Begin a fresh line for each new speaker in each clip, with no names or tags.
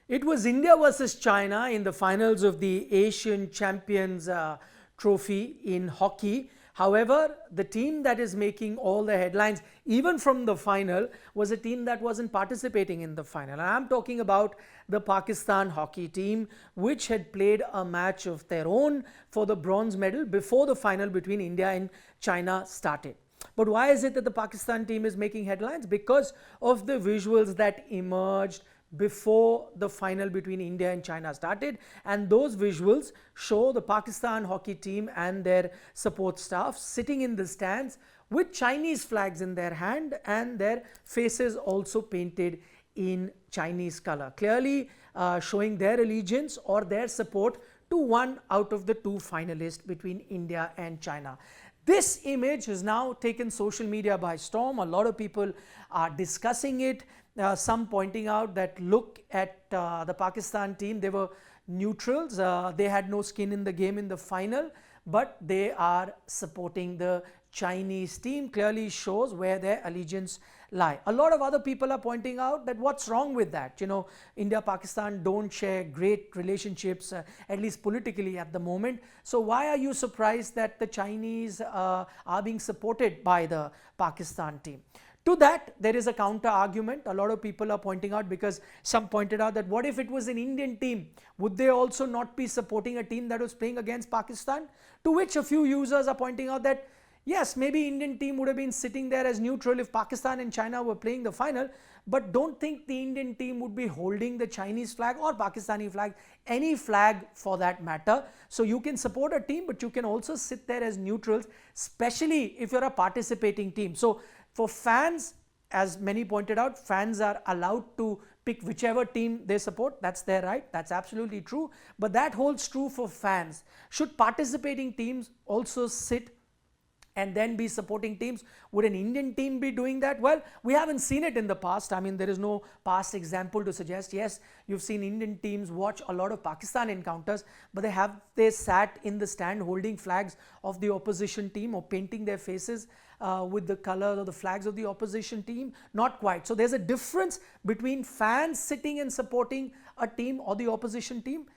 It was India versus China in the finals of the Asian Champions Trophy in hockey. However, the team that is making all the headlines, even from the final, was a team that wasn't participating in the final. And I'm talking about the Pakistan hockey team, which had played a match of their own for the bronze medal before the final between India and China started. But why is it that the Pakistan team is making headlines? Because of the visuals that emerged before the final between India and China started, and those visuals show the Pakistan hockey team and their support staff sitting in the stands with Chinese flags in their hand and their faces also painted in Chinese color, clearly showing their allegiance or their support to one out of the two finalists between India and China. This image has now taken social media by storm. A lot of people are discussing it. Some pointing out that look at the Pakistan team, they were neutrals, they had no skin in the game in the final, but they are supporting the Chinese team, clearly shows where their allegiance lie. A lot of other people are pointing out that what's wrong with that? You know, India, Pakistan don't share great relationships, at least politically at the moment. So why are you surprised that the Chinese are being supported by the Pakistan team? To that, there is a counter argument. A lot of people are pointing out, because some pointed out that what if it was an Indian team? Would they also not be supporting a team that was playing against Pakistan? To which a few users are pointing out that yes, maybe Indian team would have been sitting there as neutral if Pakistan and China were playing the final, but don't think the Indian team would be holding the Chinese flag or Pakistani flag, any flag for that matter. So you can support a team, but you can also sit there as neutrals, especially if you're a participating team. So for fans, as many pointed out, fans are allowed to pick whichever team they support. That's their right. That's absolutely true. But that holds true for fans. Should participating teams also sit and then be supporting teams? Would an Indian team be doing that? Well, we haven't seen it in the past. I mean, there is no past example to suggest. Yes, you've seen Indian teams watch a lot of Pakistan encounters, but they sat in the stand holding flags of the opposition team or painting their faces with the colors or the flags of the opposition team? Not quite. So there's a difference between fans sitting and supporting a team or the opposition team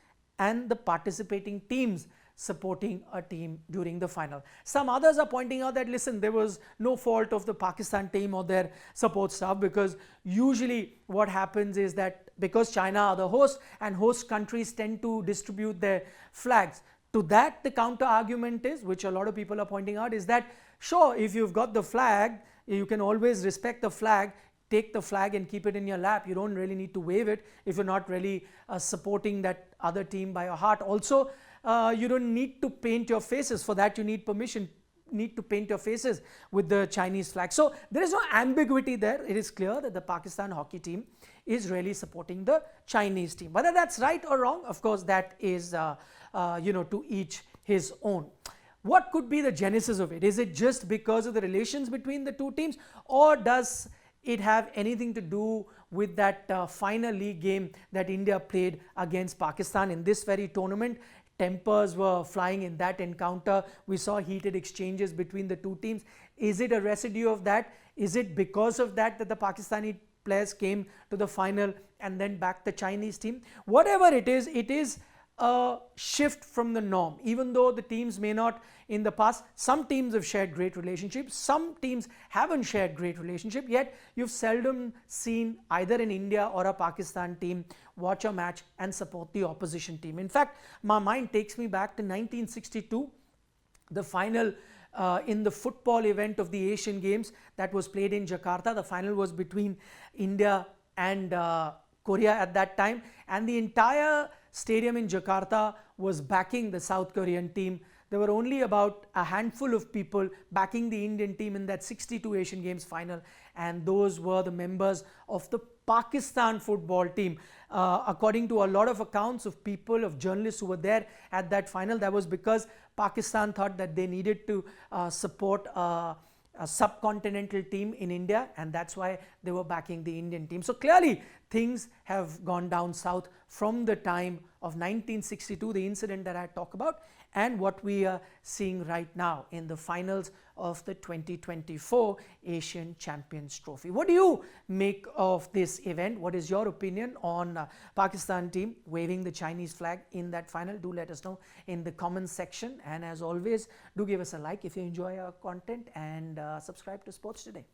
and the participating teams supporting a team during the final. Some others are pointing out that listen, there was no fault of the Pakistan team or their support staff, because usually what happens is that because China are the host and host countries tend to distribute their flags. To that, the counter argument is, which a lot of people are pointing out, is that sure, if you've got the flag, you can always respect the flag, take the flag and keep it in your lap. You don't really need to wave it if you're not really supporting that other team by your heart. Also, you don't need to paint your faces. For that you need permission, need to paint your faces with the Chinese flag. So there is no ambiguity there. It is clear that the Pakistan hockey team is really supporting the Chinese team. Whether that's right or wrong, of course, that is to each his own. What could be the genesis of it? Is it just because of the relations between the two teams, or does it have anything to do with that final league game that India played against Pakistan in this very tournament? Tempers were flying in that encounter. We saw heated exchanges between the two teams. Is it a residue of that? Is it because of that that the Pakistani players came to the final and then backed the Chinese team? Whatever it is a shift from the norm. Even though the teams may not, in the past, some teams have shared great relationships, some teams haven't shared great relationship, yet you've seldom seen either an India or a Pakistan team watch a match and support the opposition team. In fact, my mind takes me back to 1962, the final in the football event of the Asian Games that was played in Jakarta. The final was between India and Korea at that time, and the entire stadium in Jakarta was backing the South Korean team. There were only about a handful of people backing the Indian team in that 62 Asian Games final, and those were the members of the Pakistan football team. According to a lot of accounts of people, of journalists who were there at that final, that was because Pakistan thought that they needed to support a subcontinental team in India, and that's why they were backing the Indian team. So clearly things have gone down south from the time of 1962, the incident that I talk about, and what we are seeing right now in the finals of the 2024 Asian Champions Trophy. What do you make of this event? What is your opinion on Pakistan team waving the Chinese flag in that final? Do let us know in the comments section, and as always, do give us a like if you enjoy our content, and subscribe to Sports Today.